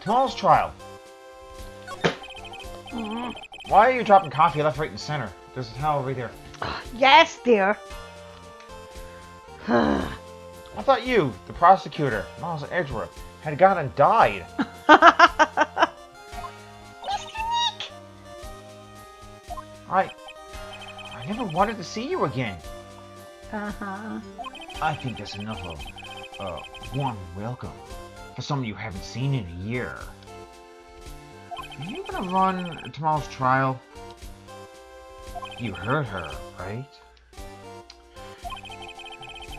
Tomorrow's trial. Why are you dropping coffee left, right, and center? There's a towel right there. Yes, dear. I thought you, the prosecutor, Miles Edgeworth, had gone and died. Mr. Nick! I never wanted to see you again. Uh-huh. I think that's enough of warm welcome for someone you haven't seen in a year. Are you gonna run tomorrow's trial? You heard her, right?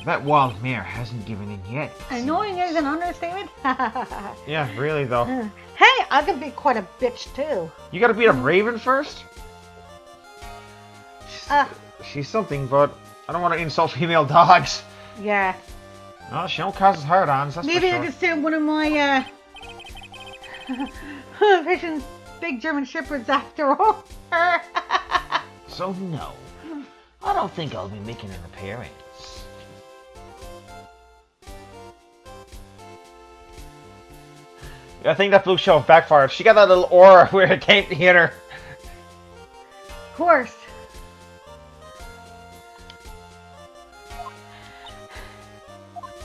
That wild mare hasn't given in yet. Annoying is an understatement. Yeah, really though. Hey, I can be quite a bitch too. You gotta beat up Raven first? Uh, She's something, but I don't want to insult female dogs. yeah. No, she don't cause hard-ons, that's Maybe for I sure. could send one of my Vision big German shepherds after all. So no, I don't think I'll be making an appearance. I think that blue shelf backfired. She got that little aura where it came to hit her. Of course.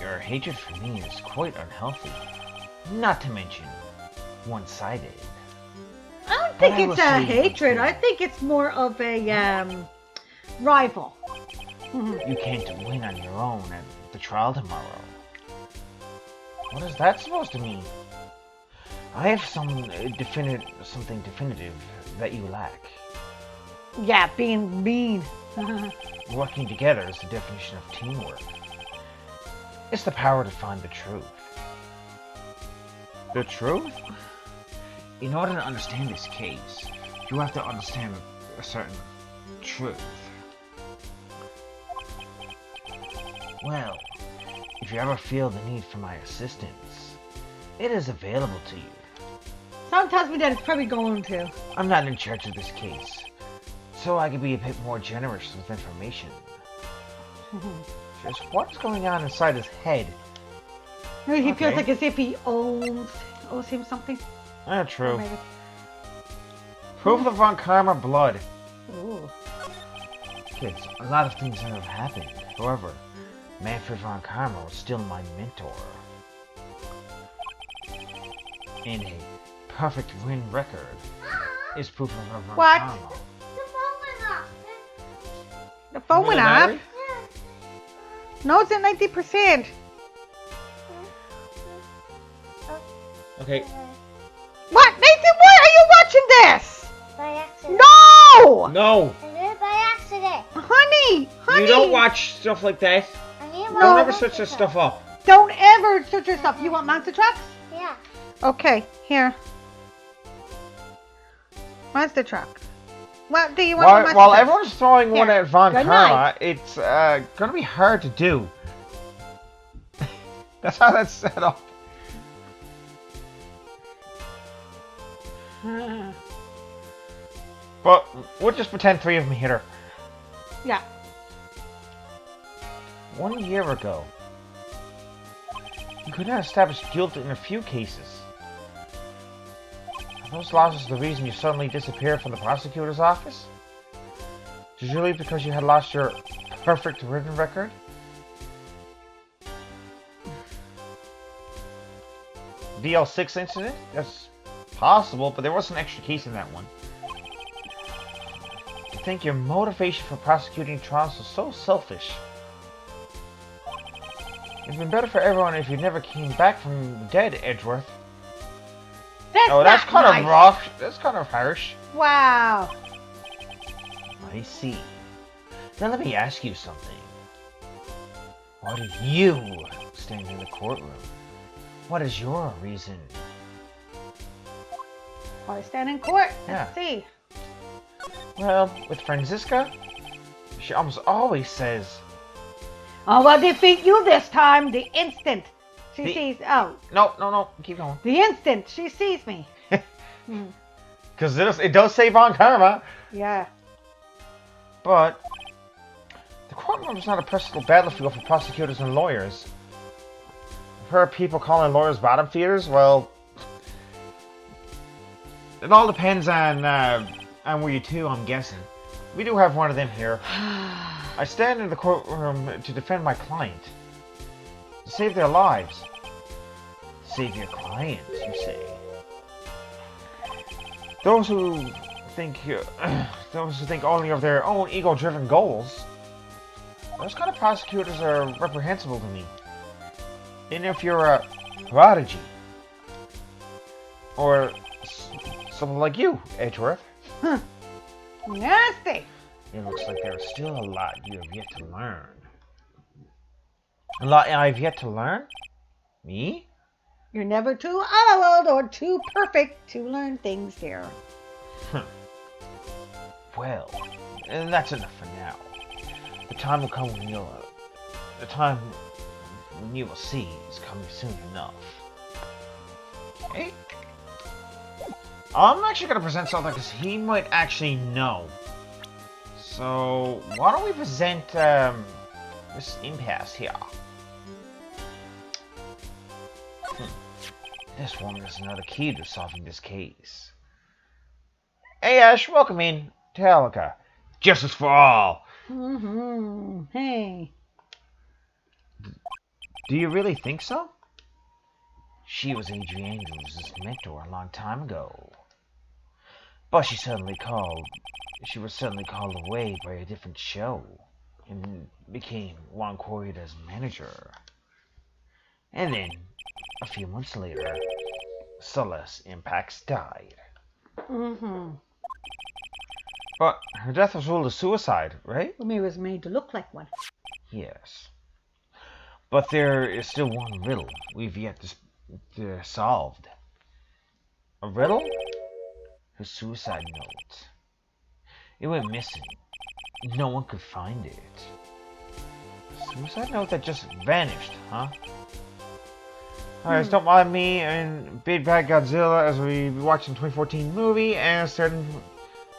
Your hatred for me is quite unhealthy. Not to mention, one-sided. I don't think I it's will a see. hatred. I think it's more of a rival. You can't win on your own at the trial tomorrow. What is that supposed to mean? I have something definitive that you lack. Yeah, being mean. Working together is the definition of teamwork. It's the power to find the truth. The truth? In order to understand this case, you have to understand a certain truth. Well, if you ever feel the need for my assistance, it is available to you. Someone tells me that it's probably going to. I'm not in charge of this case, so I can be a bit more generous with information. Just what's going on inside his head? Maybe he feels Okay. like as if he owes him something. True. Maybe. Proof of Von Karma blood. Ooh. Kids, a lot of things have happened. However, Manfred Von Karma was still my mentor. And a perfect win record is proof of Von What? Karma. The phone went Remember up. that? No, it's at 90%. Okay. What? Nathan, why are you watching this? By accident. No! No! I did it by accident. Honey! You don't watch stuff like that. I need No. Don't ever switch this stuff up. Don't ever search your stuff. You want monster trucks? Yeah. Okay, here. Monster truck. What do you want? for monster While trucks? everyone's throwing one Here. at Von Good Karma, night. it's gonna be hard to do. That's how that's set up. But we'll just pretend three of them hit her. Yeah. 1 year ago, you could not establish guilt in a few cases. Are those losses the reason you suddenly disappeared from the prosecutor's office? Did you leave because you had lost your perfect written record? DL6 incident? That's possible, but there was an extra case in that one. I think your motivation for prosecuting trials was so selfish. It'd been better for everyone if you never came back from the dead, Edgeworth. That's kind of rough. That's kind of harsh. Wow. I see. Now let me ask you something. Why do you stand in the courtroom? What is your reason? Why stand in court? Yeah. Let's see. Well, with Franziska, she almost always says, Oh, well, defeat you this time. The instant she sees. Oh, no, keep going. the instant she sees me. Because it does say Von Karma, Yeah. but the courtroom is not a personal battlefield for prosecutors and lawyers. I've heard people calling lawyers bottom feeders. Well, it all depends on where you two, I'm guessing. We do have one of them here. I stand in the courtroom to defend my client. To save their lives. Save your clients, you say. Those who think only of their own ego-driven goals, those kind of prosecutors are reprehensible to me. And if you're a prodigy, or someone like you, Edgeworth, Nasty. it looks like there's still a lot you have yet to learn. A lot I've yet to learn? Me? You're never too old or too perfect to learn things, dear. Well, that's enough for now. The time will come when the time when you will see is coming soon enough. Okay? I'm actually going to present something because he might actually know. So, why don't we present this impasse here? This woman is another key to solving this case. Hey Ash, welcome in to Helica. Justice for all! Hey. Do you really think so? She was Adrian Andrews' mentor a long time ago. But she was suddenly called away by a different show and became Juan Corrida's manager. And then, a few months later, Celeste Impacts died. But her death was ruled a suicide, right? Well, maybe it was made to look like one. Yes. But there is still one riddle we've yet to solved. A riddle? Her suicide note. It went missing. No one could find it. A suicide note that just vanished, huh? Alright, don't mind me and Big Bad Godzilla as we watch the 2014 movie and starting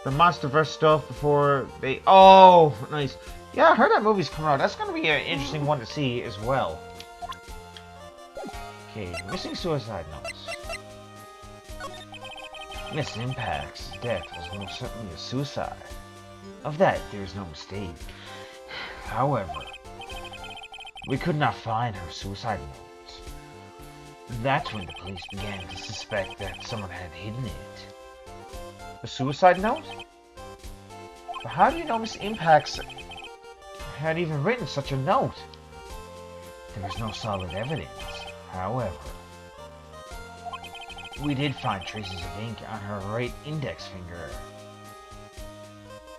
the MonsterVerse stuff before they... Oh, nice. Yeah, I heard that movie's coming out. That's going to be an interesting one to see as well. Okay, missing suicide notes. Miss Impact's death was most certainly a suicide. Of that, there is no mistake. However, we could not find her suicide note. That's when the police began to suspect that someone had hidden it. A suicide note? But how do you know Miss Impacts had even written such a note? There was no solid evidence, however. We did find traces of ink on her right index finger.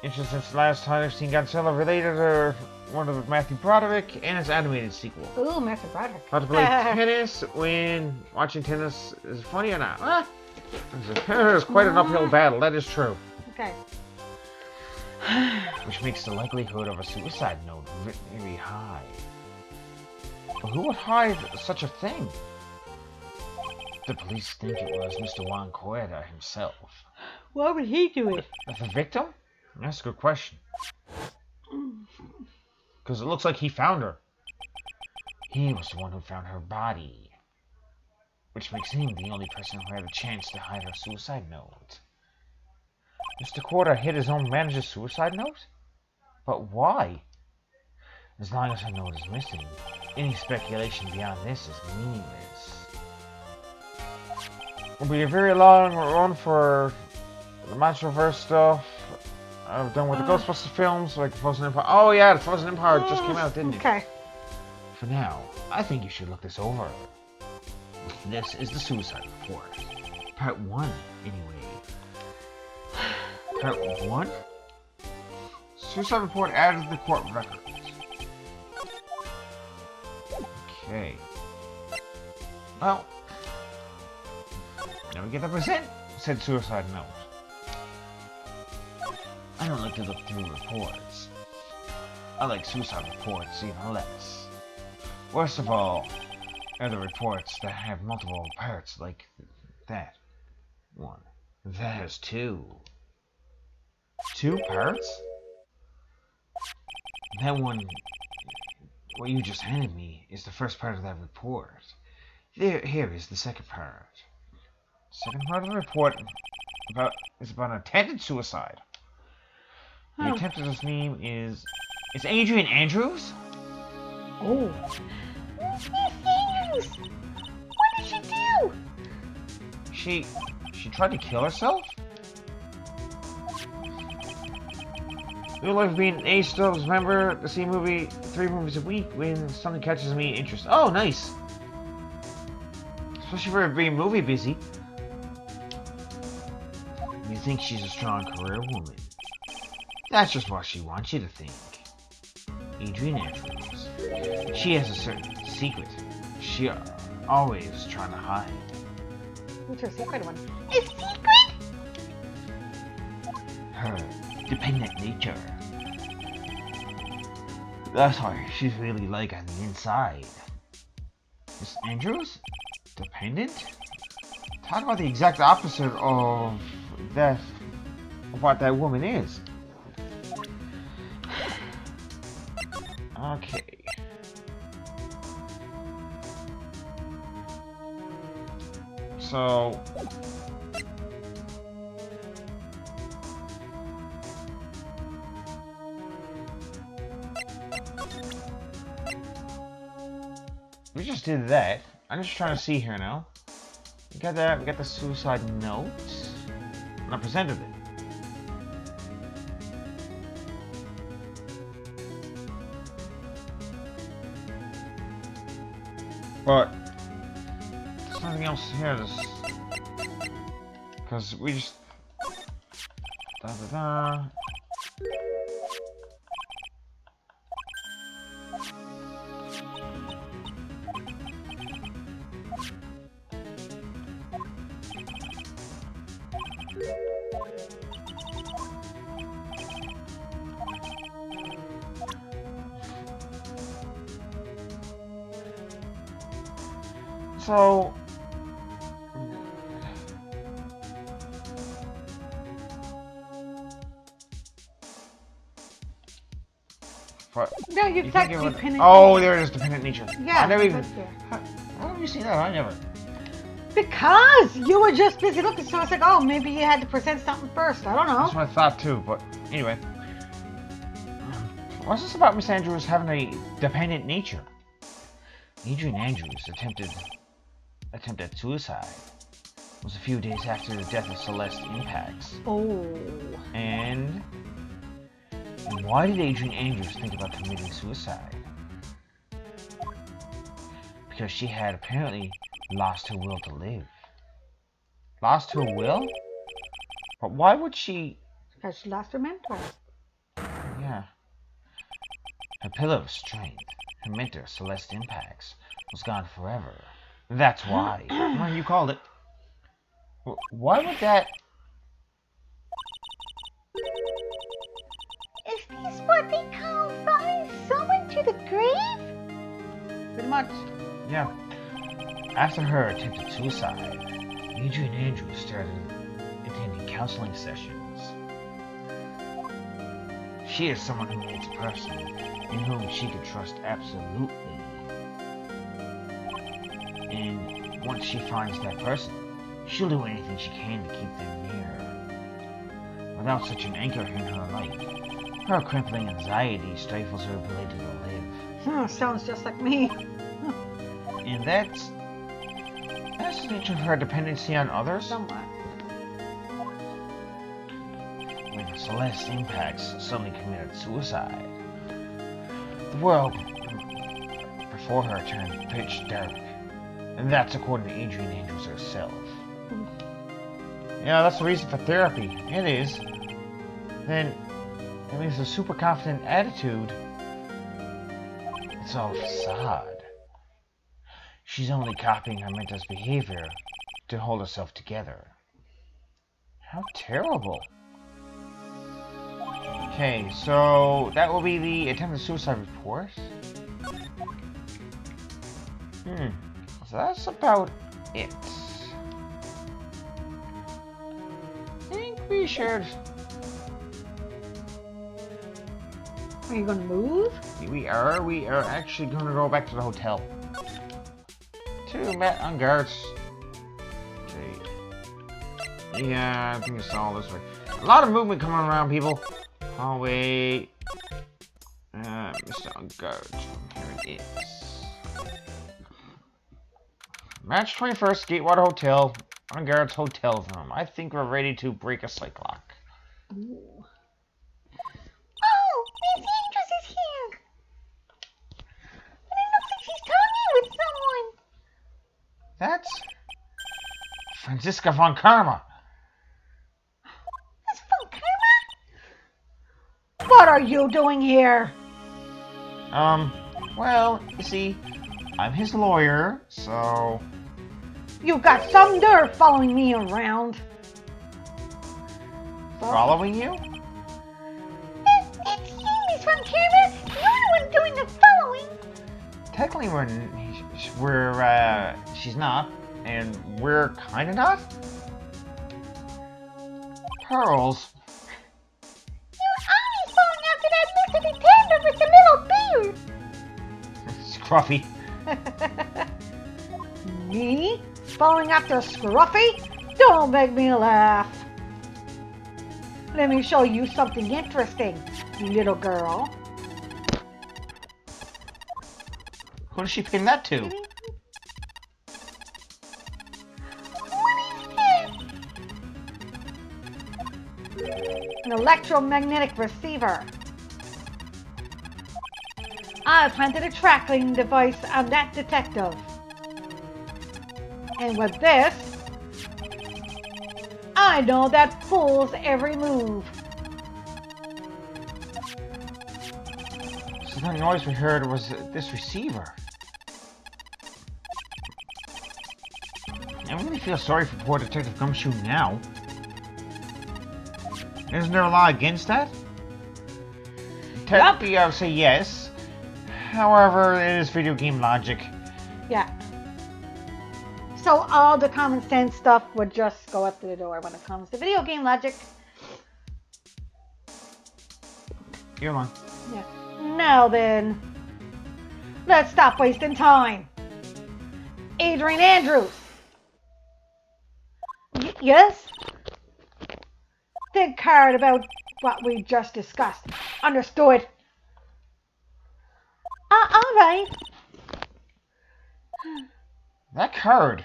It's just since the last time I've seen Godzilla related to one of Matthew Broderick and his animated sequel. Ooh, Matthew Broderick. How to play tennis when watching tennis is funny or not? It's quite an uphill battle, that is true. Okay. Which makes the likelihood of a suicide note very high. But who would hide such a thing? The police think it was Mr. Juan Corrida himself. Why would he do it? The victim? That's a good question. Because it looks like he found her. He was the one who found her body. Which makes him the only person who had a chance to hide her suicide note. Mr. Corrida hid his own manager's suicide note? But why? As long as her note is missing, any speculation beyond this is meaningless. It'll be a very long run for the MonsterVerse stuff. I've done with the Ghostbusters films, like the Frozen Empire. Oh yeah, the Frozen Empire just came out, didn't it? Okay. For now, I think you should look this over. This is the suicide report. Part 1, anyway. Part 1? Suicide report added to the court records. Okay. Well, now we get the present said suicide note. I don't like to look through reports. I like suicide reports even less. Worst of all are the reports that have multiple parts like that one. That has 2. 2 parts? That one, what you just handed me, is the first part of that report. Here is the second part. Second part of the report It's about an attempted suicide. The Huh. attempter's name is Adrian Andrews? Oh. Miss Andrews! What did she do? She tried to kill herself? Your life being an A-Stubs member to see a movie 3 movies a week when something catches me interest. Oh, nice! Especially for being movie busy. You think she's a strong career woman. That's just what she wants you to think. Adrian Andrews. She has a certain secret. She always trying to hide. What's her secret one? A secret? Her dependent nature. That's why she's really like on the inside. Miss Andrews? Dependent? Talk about the exact opposite of that, of what that woman is. Okay. So... we just did that. I'm just trying to see here now. We got that, we got the suicide note. And I presented it. But there's nothing else here. Because we just da da da. So, what? No, you You said think it would- dependent. Oh, there it is, dependent nature. Yeah, I never it's even. right there. How have you seen that? I never. Because you were just busy looking, so I was like, oh, maybe you had to present something first. I don't know. That's what I thought too. But anyway, what's this about Miss Andrews having a dependent nature? Adrian Andrews attempted suicide. It was a few days after the death of Celeste Impacts. Oh. And why did Adrian Andrews think about committing suicide? Because she had apparently lost her will to live. Lost her will? But why would she... Because she lost her mentor. Yeah. Her pillar of strength, her mentor, Celeste Impacts, was gone forever. That's why. Well, you called it. Why would that... Is this what they call following someone to the grave? Pretty much. Yeah. After her attempted suicide, Adrian Andrews started attending counseling sessions. She is someone who needs a person in whom she can trust absolutely. And once she finds that person, she'll do anything she can to keep them near. Without such an anchor in her life, her crippling anxiety stifles her ability to live. Sounds just like me. And that's the nature of her dependency on others. Somewhat. When Celeste Impacts suddenly committed suicide, the world before her turned pitch dark. And that's according to Adrian Andrews herself. Yeah, that's the reason for therapy. It is. Then, that means a super confident attitude. It's all facade. She's only copying her mentor's behavior to hold herself together. How terrible. Okay, so that will be the attempted suicide report. So that's about it. I think we should... Are you gonna move? We are actually going to go back to the hotel. To Matt Engarde's... Okay. Yeah, I think it's all this way. A lot of movement coming around, people. Oh, wait. Mr. Engarde. Here it is. March 21st, Gatewater Hotel. Engarde's hotel room. I think we're ready to break a psych lock. Oh, Miss Andrews is here. And it looks like she's talking with someone. That's Franziska von Karma. That's von Karma? What are you doing here? Well, you see, I'm his lawyer, so... You got some nerve following me around. Following you? It's you, Miss von Karma. You're the one doing the following. Technically, she's not, and we're kinda not? Pearls? You're always following after that Mr. Detective with the little beard. Scruffy. Me? Following after Scruffy? Don't make me laugh. Let me show you something interesting, little girl. Who does she pin that to? What is that? An electromagnetic receiver. I planted a tracking device on that detective. And with this, I know that fool's every move. So that noise we heard was this receiver. I really feel sorry for poor Detective Gumshoe now. Isn't there a law against that? Technically, I would say yes. However, it is video game logic. Yeah. So all the common sense stuff would just go up to the door when it comes to video game logic. You're on. Yeah. Now then, let's stop wasting time. Adrian Andrews. Yes? Think hard about what we just discussed. Understood. All right. That card.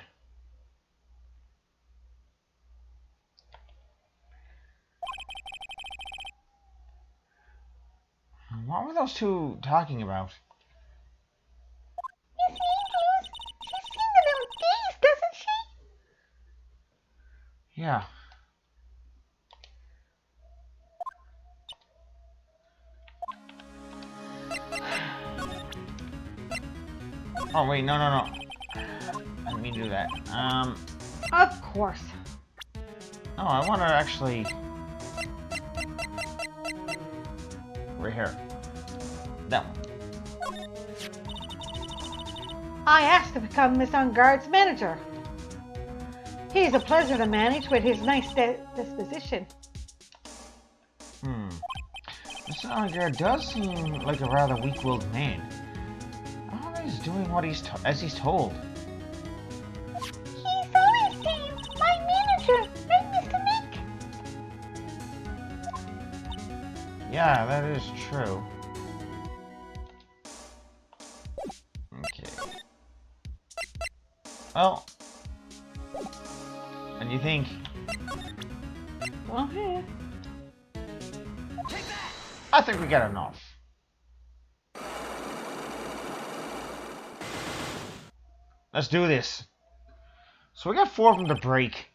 What were those two talking about? Miss Andrews, she seems a little dazed, doesn't she? Yeah. Oh wait, no. I didn't mean to do that. Of course. Oh, I want to actually... Right here. That one. I asked to become Miss Engarde's manager. He's a pleasure to manage with his nice disposition. Mr. Engarde does seem like a rather weak-willed man. Always doing what as he's told. He's always saying, my manager, right, Mr. Nick? Yeah, that is true. Okay. Well, and you think? Well, yeah. I think we got enough. Let's do this. So we got 4 of them to break.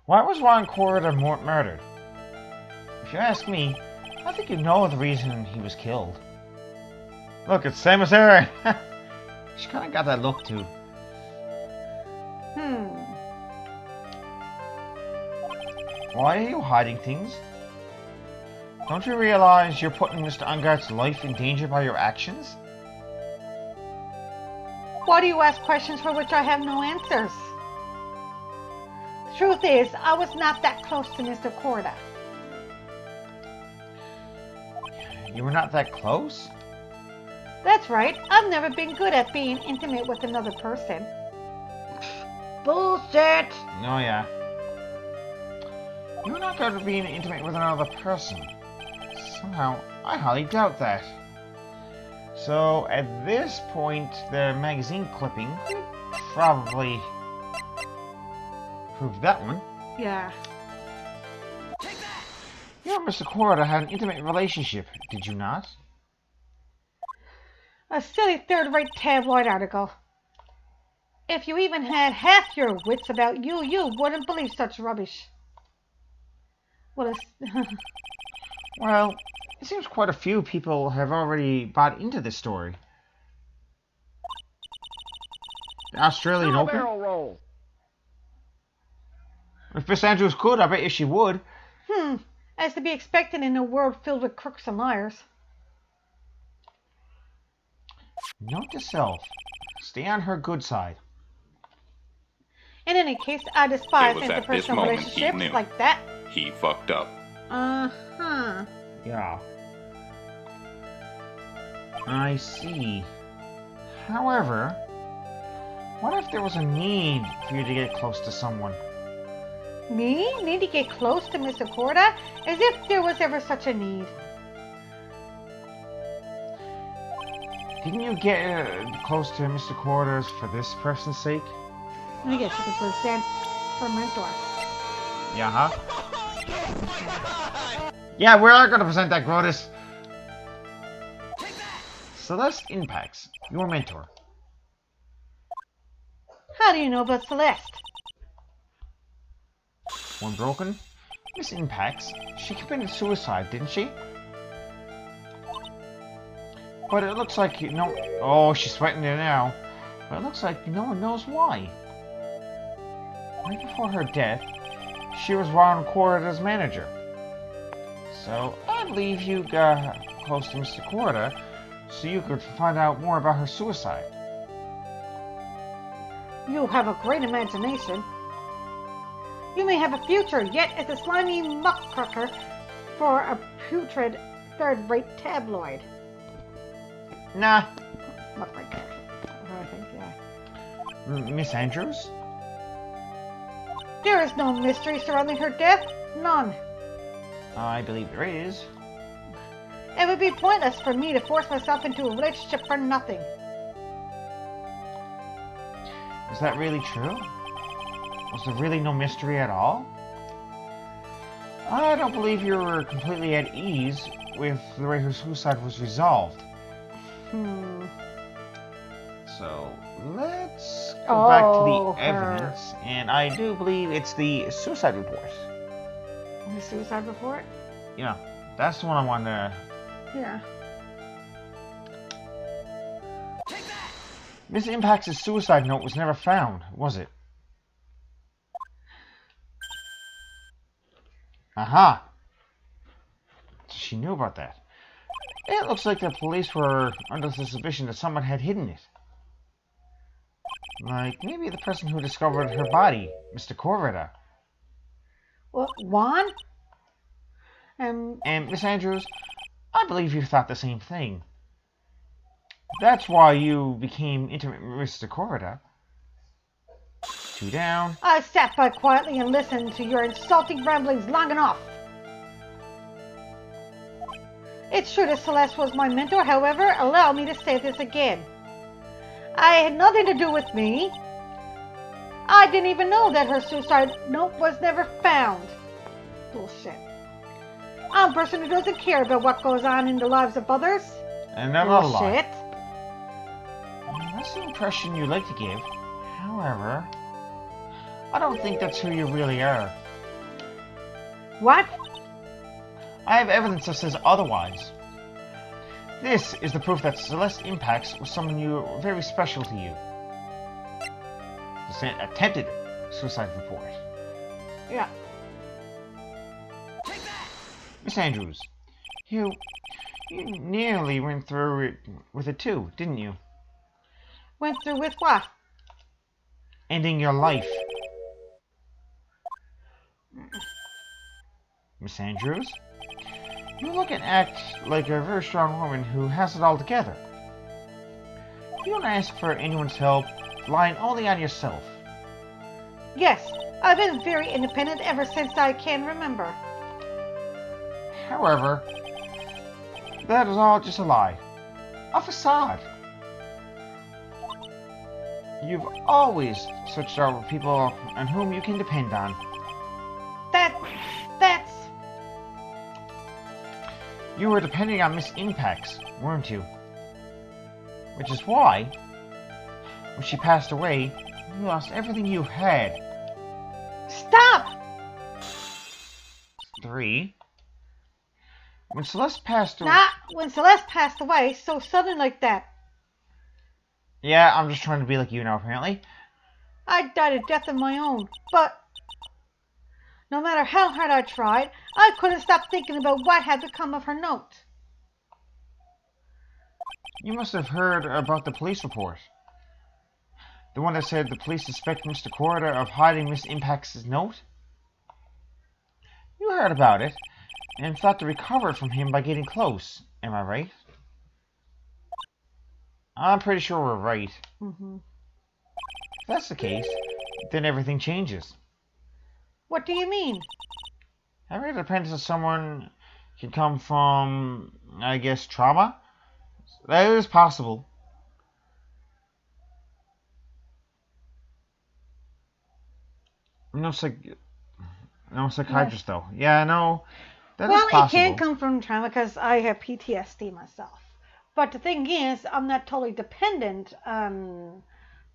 Why was Ron Corridor murdered? If you ask me, I think you know the reason he was killed. Look, it's same as her. She kind of got that look too. Why are you hiding things? Don't you realize you're putting Mr. Engarde's life in danger by your actions? Why do you ask questions for which I have no answers? The truth is, I was not that close to Mr. Corda. You were not that close? That's right, I've never been good at being intimate with another person. Bullshit! Oh, yeah. You're not going to be intimate with another person. Somehow, I highly doubt that. So, at this point, the magazine clipping would probably prove that one. Yeah. You and Mr. Corda had an intimate relationship, did you not? A silly third-rate tabloid article. If you even had half your wits about you, you wouldn't believe such rubbish. Well, Well, it seems quite a few people have already bought into this story. The Australian Open? Barrel roll. If Miss Andrews could, I bet you she would. as to be expected in a world filled with crooks and liars. Note to self, stay on her good side. In any case, I despise It was at this interpersonal moment he relationships knew. like that. He fucked up. Uh-huh. Yeah. I see. However, what if there was a need for you to get close to someone? Me? Need to get close to Mr. Corda? As if there was ever such a need. Didn't you get close to Mr. Corda's for this person's sake? I guess you could present her mentor. Yeah, huh? Yeah, we are gonna present that, Grotus. Celeste Impacts, your mentor. How do you know about Celeste? When broken, Miss Impacts, she committed suicide, didn't she? But it looks like oh, she's sweating it now. But it looks like no one knows why. Right before her death, she was Ron Corda's manager. So I believe you got close to Mr. Corda so you could find out more about her suicide. You have a great imagination. You may have a future yet as a slimy muckraker for a putrid third-rate tabloid. Nah. Muckraker. I think, yeah. Miss Andrews? There is no mystery surrounding her death. None. I believe there is. It would be pointless for me to force myself into a relationship for nothing. Is that really true? Was there really no mystery at all? I don't believe you were completely at ease with the way her suicide was resolved. So, let's go back to the evidence, and I do believe it's the suicide report. The suicide report? Yeah, that's the one I wanted to... Yeah. Miss Impact's suicide note was never found, was it? Aha! So she knew about that. It looks like the police were under the suspicion that someone had hidden it. Like, maybe the person who discovered her body, Mr. Corvetta. What, Juan? And Miss Andrews, I believe you thought the same thing. That's why you became intimate with Mr. Corvetta. 2 down. I sat by quietly and listened to your insulting ramblings long enough. It's true that Celeste was my mentor, however, allow me to say this again. I had nothing to do with me. I didn't even know that her suicide note was never found. Bullshit. I'm a person who doesn't care about what goes on in the lives of others. And another lie. Bullshit. That's the impression you like to give. However, I don't think that's who you really are. What? I have evidence that says otherwise. This is the proof that Celeste Impacts was someone very special to you. The attempted suicide report. Yeah. Miss Andrews, you nearly went through it with it too, didn't you? Went through with what? Ending your life. Miss Andrews, you look and act like a very strong woman who has it all together. You don't ask for anyone's help, relying only on yourself. Yes, I've been very independent ever since I can remember. However, that is all just a lie. A facade. You've always searched out for people on whom you can depend on. That's... You were depending on Miss Impacts, weren't you? Which is why, when she passed away, you lost everything you had. Stop! 3. When Celeste passed away... Not when Celeste passed away, so sudden like that. Yeah, I'm just trying to be like you now, apparently. I died a death of my own, but no matter how hard I tried, I couldn't stop thinking about what had become of her note. You must have heard about the police report. The one that said the police suspect Mr. Corda of hiding Miss Impact's note? You heard about it, and thought to recover it from him by getting close. Am I right? I'm pretty sure we're right. Mm-hmm. If that's the case, then everything changes. What do you mean? Having a dependence on someone can come from, I guess, trauma? That is possible. No psychiatrist, though. Yeah, no, that is Well, possible. it can come from trauma because I have PTSD myself. But the thing is, I'm not totally dependent on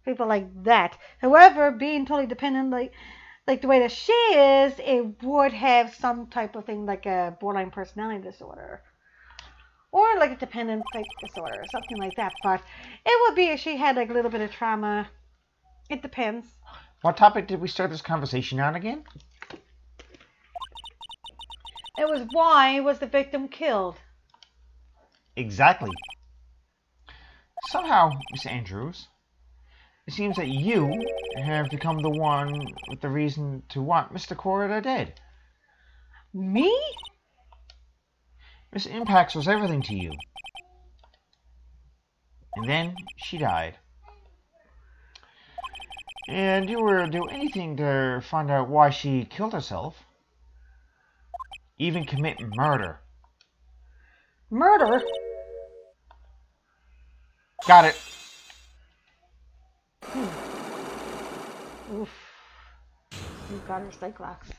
people like that. However, being totally dependent, like the way that she is, it would have some type of thing like a borderline personality disorder. Or like a dependent type disorder, or something like that. But it would be if she had like a little bit of trauma. It depends. What topic did we start this conversation on again? It was why was the victim killed? Exactly. Somehow, Miss Andrews, it seems that you have become the one with the reason to want Mr. Corda dead. Me? Miss Impacts was everything to you. And then she died. And you were to do anything to find out why she killed herself. Even commit murder. Murder? Got it. Oof. You got her Cyclops.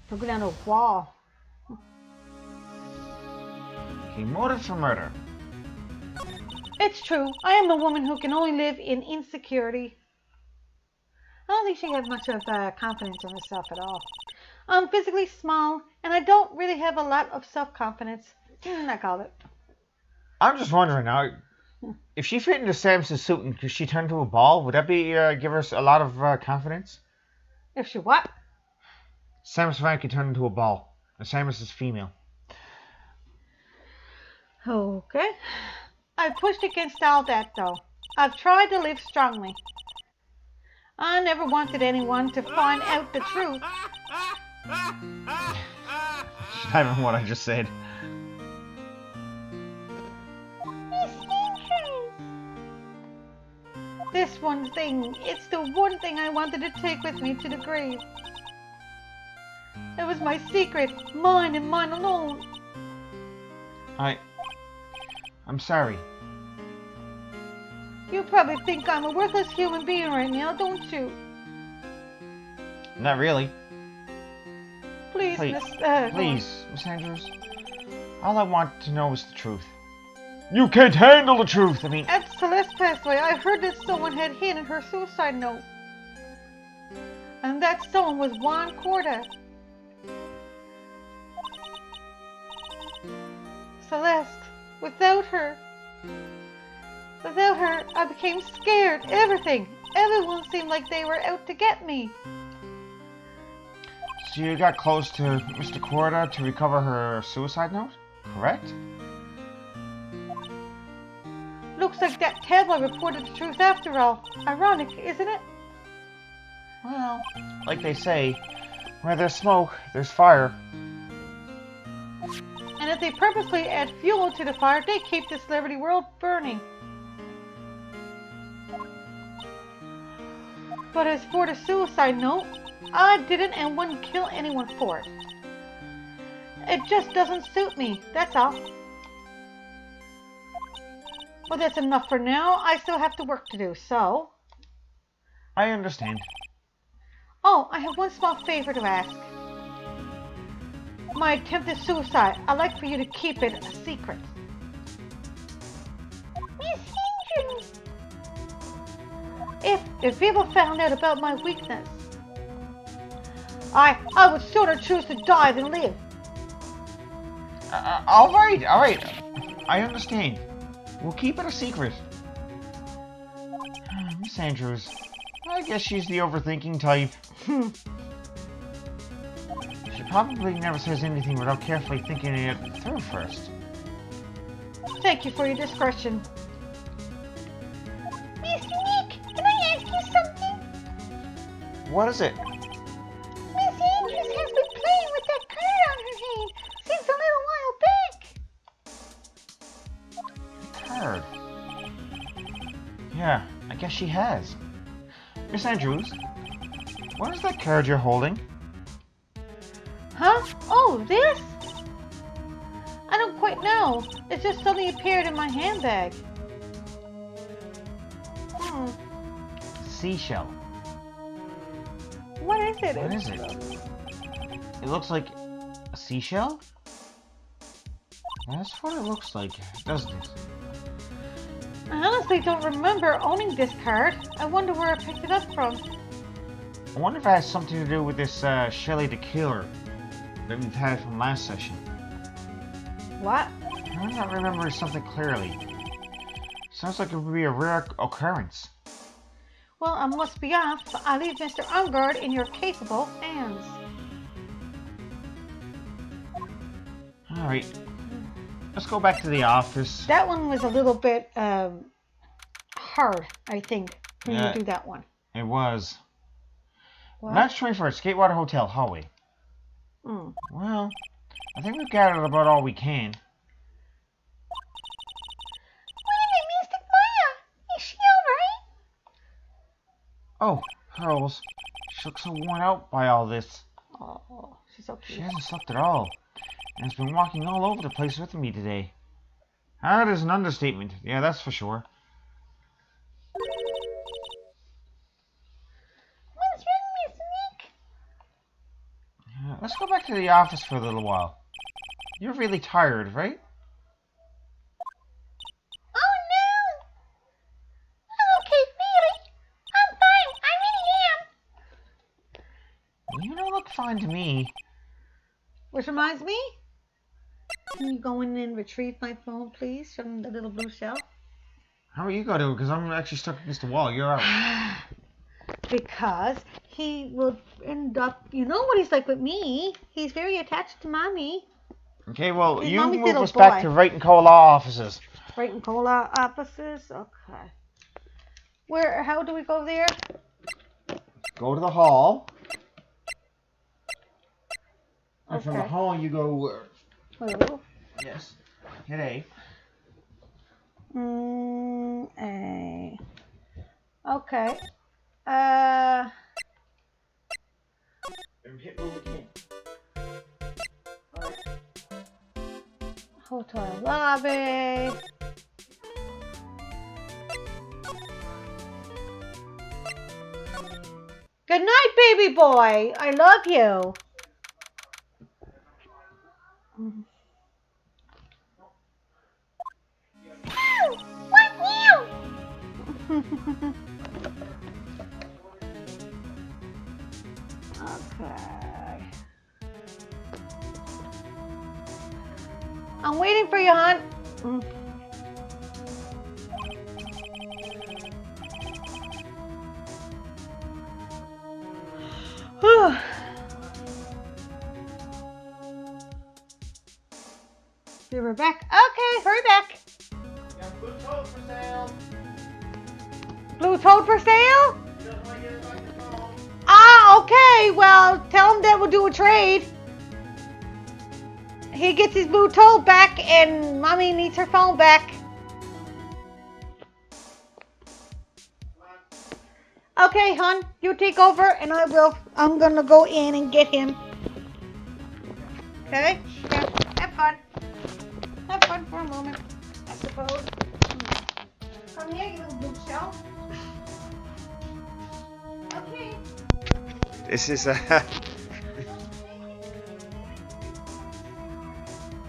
Took it down a wall. Okay, motive for murder. It's true. I am a woman who can only live in insecurity. I don't think she has much of confidence in herself at all. I'm physically small, and I don't really have a lot of self-confidence. I call it. I'm just wondering now, if she fit into Samus's suit and she turned into a ball, would that be give her a lot of confidence? If she what? Samus Aran can turn into a ball. And Samus is female. Okay. I've pushed against all that, though. I've tried to live strongly. I never wanted anyone to find out the truth. I don't know what I just said. This one thing, it's the one thing I wanted to take with me to the grave. It was my secret, mine and mine alone. I'm sorry. You probably think I'm a worthless human being right now, don't you? Not really. Please, Please, Miss Andrews. All I want to know is the truth. You can't handle the truth! I mean... At Celeste passed away, I heard that someone had hidden her suicide note. And that someone was Juan Corda. Celeste, without her, I became scared. Everything. Everyone seemed like they were out to get me. So you got close to Mr. Corda to recover her suicide note? Correct? Looks like that tabloid reported the truth after all. Ironic, isn't it? Well, like they say, where there's smoke, there's fire. And if they purposely add fuel to the fire, they keep the celebrity world burning. But as for the suicide note, I didn't and wouldn't kill anyone for it. It just doesn't suit me, that's all. Well, that's enough for now. I still have to work to do, so... I understand. Oh, I have one small favor to ask. My attempted suicide, I'd like for you to keep it a secret. Miss Andrews. If people found out about my weakness, I would sooner choose to die than live. Alright. I understand. We'll keep it a secret. Miss Andrews, I guess she's the overthinking type. She probably never says anything without carefully thinking it through first. Thank you for your discretion. Mr. Nick, can I ask you something? What is it? Miss Andrews has been playing with that card on her hand since a little while back. Card. Yeah, I guess she has. Miss Andrews, what is that card you're holding? Huh? Oh, this? I don't quite know. It just suddenly appeared in my handbag. Seashell. What is it? What is it? It looks like a seashell? That's what it looks like, doesn't it? I honestly don't remember owning this card. I wonder where I picked it up from. I wonder if it has something to do with this Shelly the Killer that we've had from last session. What? I'm not remembering something clearly. Sounds like it would be a rare occurrence. Well, I must be off. I leave Mr. Engarde in your capable hands. Alright. Let's go back to the office. That one was a little bit hard, I think, when you do that one. It was. What? Match 21st, Gatewater Hotel, hallway. Well, I think we've gathered about all we can. What about Mystic Maya? Is she alright? Oh, Pearls. She looks so worn out by all this. Oh, she's so She cute. hasn't slept at all, and has been walking all over the place with me today. That is an understatement. Yeah, that's for sure. What's wrong, Miss Nick? Let's go back to the office for a little while. You're really tired, right? Oh no! I'm okay, really. I'm fine. I really am. You don't look fine to me. Which reminds me, can you go in and retrieve my phone, please, from the little blue shelf? How are you going to? Because I'm actually stuck against the wall. You're out. Because he will end up, you know what he's like with me. He's very attached to mommy. Okay, well, His you mommy's move little us back boy. to Wright and Cole Law offices. Right in Cola offices? Okay. How do we go there? Go to the hall. And from the Okay. hall, you go... Hello. yes. Hit A. A. Okay. And hit move again. Hotel lobby. Good night, baby boy. I love you. Ow! What now? Okay. I'm waiting for you, hon. Be right back. Okay, hurry back. Got blue toad for sale. Blue toad for sale? He doesn't want to get it back to phone. Ah, okay. Well, tell him that we'll do a trade. He gets his blue toad back, and mommy needs her phone back. Okay, hon, you take over, and I'm gonna go in and get him. Okay? Yeah, have fun. Have fun for a moment, I suppose. Come here, you little boot Okay. This is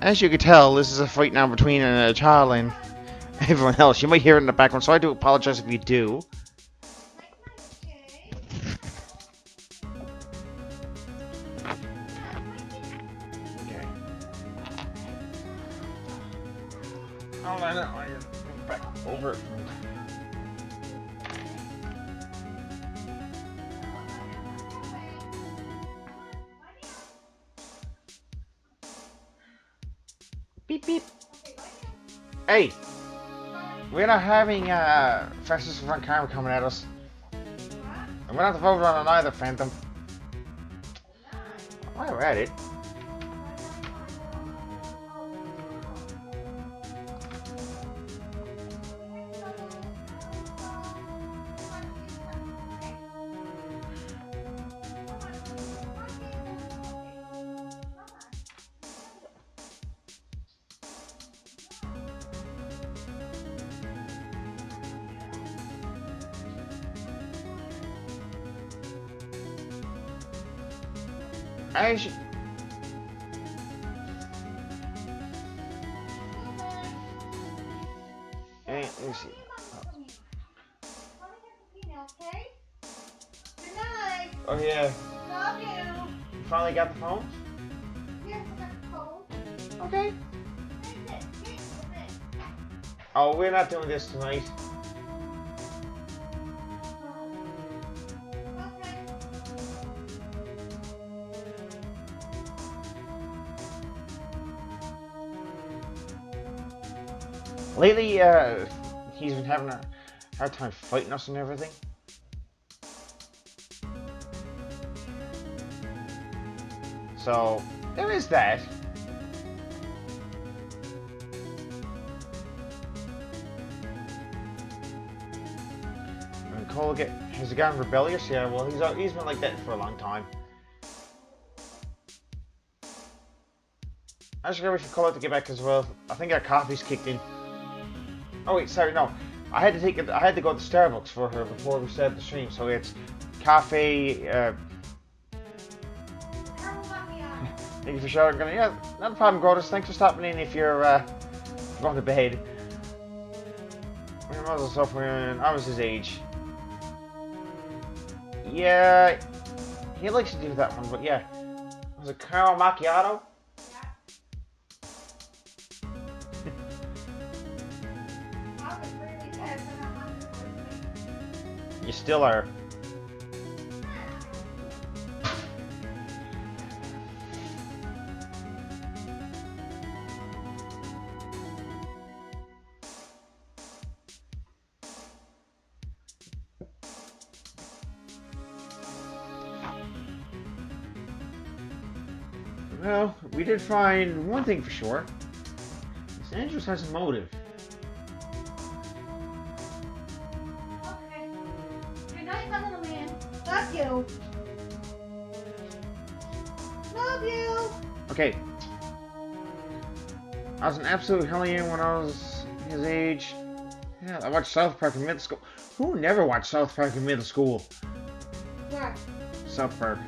as you can tell, this is a fight now between a child and everyone else. You might hear it in the background, so I do apologize if you do. Okay. I'll let it back over. Beep beep. Hey, we're not having fastest front camera coming at us. And we're not the vote on it either, Phantom. While we're at it. I should... Hey, let me see. Okay? Good night. Oh yeah, Love you. you finally got the phone? Yes, I got the phone. Okay. Oh, we're not doing this tonight. Lately, he's been having a hard time fighting us and everything. So, there is that. And Cole has he gotten rebellious? Yeah, well, he's been like that for a long time. I just gotta wait for Cole to get back as well. I think our coffee's kicked in. Oh wait, sorry, no. I had to go to Starbucks for her before we started the stream. So it's cafe. Thank you for shouting. Yeah, not a problem, Grodus. Thanks for stopping in. If you're going to bed. When I was suffering, I was his age. Yeah, he likes to do that one, but yeah, was it caramel macchiato? You still are. Well, we did find one thing for sure. This Andrews has a motive. Okay. Good night, my little man. Love you. Love you. Okay. I was an absolute hellion when I was his age. Yeah, I watched South Park in middle school. Who never watched South Park in middle school? What? South Park.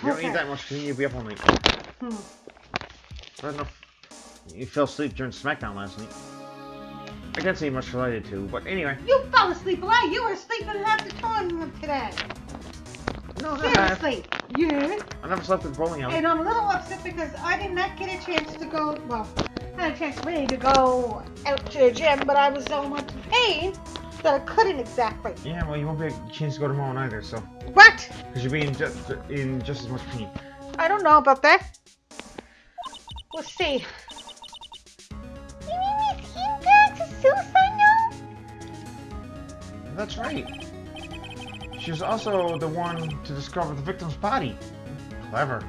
You don't need that much because you'll be up all night. I don't know. You fell asleep during SmackDown last night. I can't say much for I did too, but anyway. You fell asleep, Eli. You were sleeping half the time today. No, not Seriously. Yeah. I never slept at the bowling alley. And I'm a little upset because I did not get a chance to go, well, not a chance really to go out to the gym, but I was so much pain that I couldn't exactly. Yeah, well, you won't get a chance to go tomorrow either, so. What? Because you'll be in just as much pain. I don't know about that. We'll see. You mean Miss Engarde's a suicide note? That's right. She was also the one to discover the victim's body. Clever.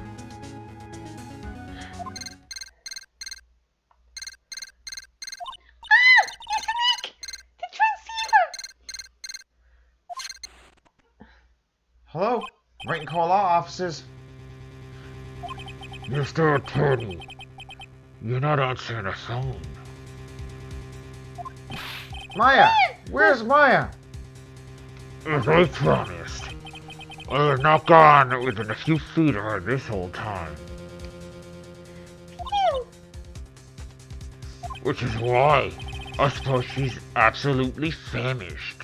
Ah! It's a Nick! The transceiver! Hello? Wright and Cole Law Offices. Mr. Attorney, you're not answering the phone. Maya! Where's Maya? As I promised, I have not gone within a few feet of her this whole time. Phew! Which is why I suppose she's absolutely famished.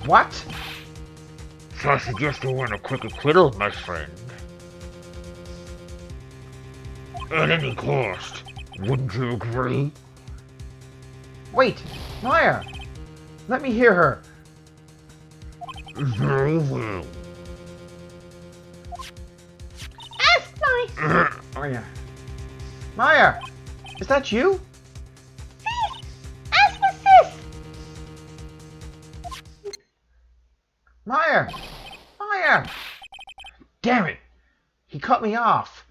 What? So I suggest you win a quick acquittal, my friend. At any cost, wouldn't you agree? Wait! Maya! Let me hear her. Very well. Ask my Maya. Maya! Is that you? sis! Ask my sis! Maya! Maya! Damn it! He cut me off.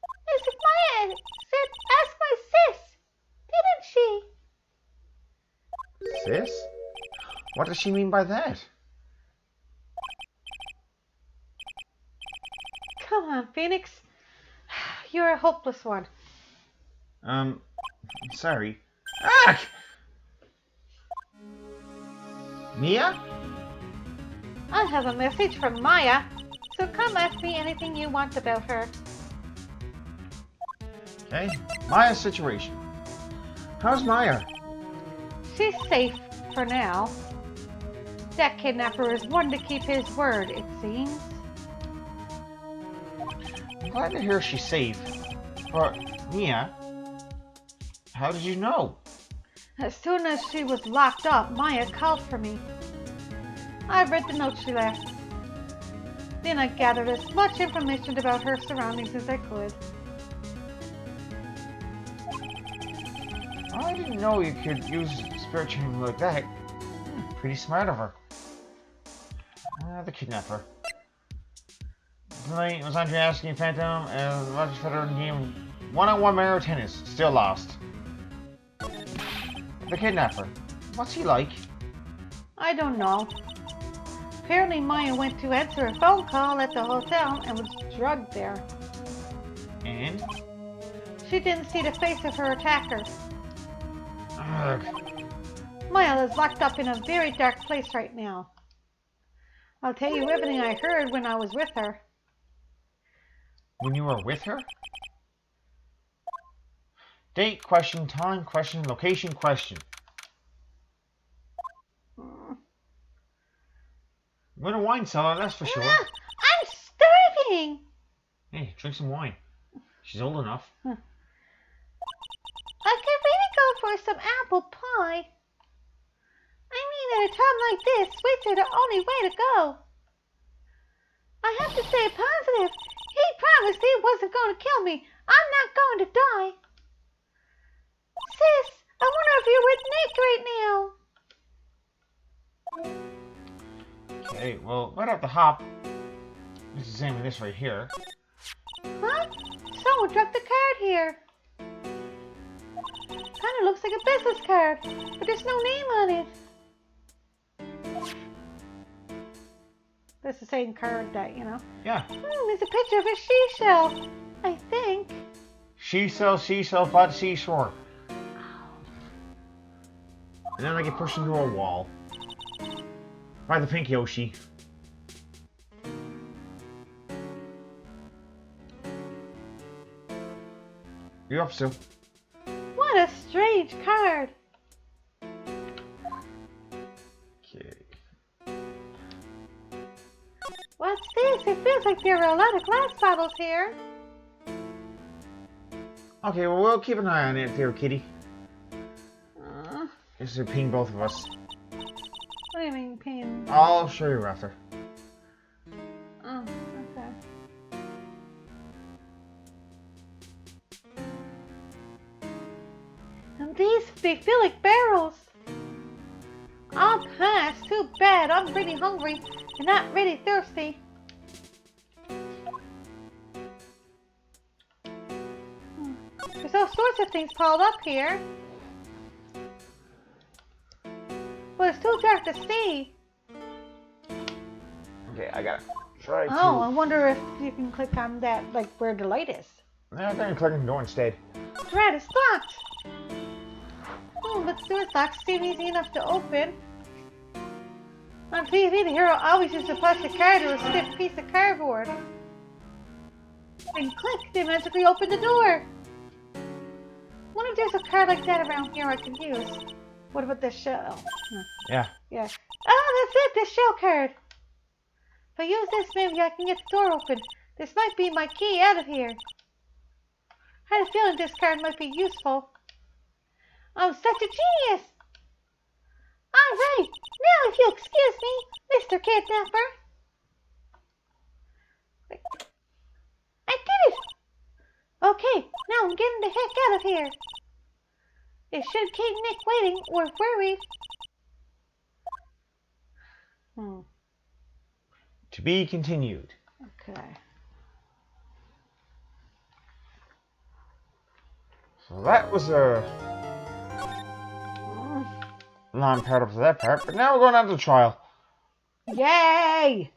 As if Maya said ask my sis! Didn't she? Sis? What does she mean by that? Come on, Phoenix. You're a hopeless one. Sorry. Ah! Mia? I have a message from Maya, so come ask me anything you want about her. Okay. Maya's situation. How's Maya? She's safe for now. That kidnapper is one to keep his word, it seems. I'm glad to hear she's safe. But, Mia, how did you know? As soon as she was locked up, Maya called for me. I read the note she left. Then I gathered as much information about her surroundings as I could. I didn't know you could use spirit training like that. Pretty smart of her. The kidnapper. Tonight was Andre asking Phantom and Roger Federer in game one-on-one Mario Tennis. Still lost. The kidnapper. What's he like? I don't know. Apparently Maya went to answer a phone call at the hotel and was drugged there. And? She didn't see the face of her attacker. Ugh. Maya is locked up in a very dark place right now. I'll tell you everything I heard when I was with her. When you were with her? Date, question, time, question, location, question. We're in a wine cellar, that's for sure. Ah, I'm starving! Hey, drink some wine. She's old enough. I could really go for some apple pie. I mean, at a time like this, sweets are the only way to go. I have to stay positive. He promised he wasn't going to kill me. I'm not going to die. Sis, I wonder if you're with Nick right now. Okay, well, right off the hop, let's examine this right here. What? Someone dropped the card here. Kinda looks like a business card, but there's no name on it. That's the same card that, Yeah. There's a picture of a seashell, I think. She sells seashell by the seashore. And then I get pushed into a wall. By the pink Yoshi. You're up still. What a strange card. Okay. What's this? It feels like there are a lot of glass bottles here. Okay, well, we'll keep an eye on it there, kitty. Uh, This will ping both of us. what do you mean, pin? I'll show you after. Oh, okay. And they feel like barrels. Up It's too bad. I'm really hungry and not really thirsty. There's all sorts of things piled up here. But it's too dark to see. Okay, I gotta try to... Oh, I wonder if you can click on that, like where the light is. No, I'm gonna click on the door instead. Right, it's locked. But the door's locked. Seems easy enough to open. On TV, the hero always uses a plastic card or a stiff piece of cardboard. And click, they magically open the door. Wonder if there's a card like that around here I can use. What about this shell? Yeah. Yeah. Oh, that's it, this shell card. If I use this, maybe I can get the door open. This might be my key out of here. I had a feeling this card might be useful. I'm such a genius! Alright, now if you'll excuse me, Mr. Kidnapper. I did it! Okay, now I'm getting the heck out of here. It should keep Nick waiting or worried. To be continued. Okay. So that was a non-part of that part, but now we're going on to the trial. Yay!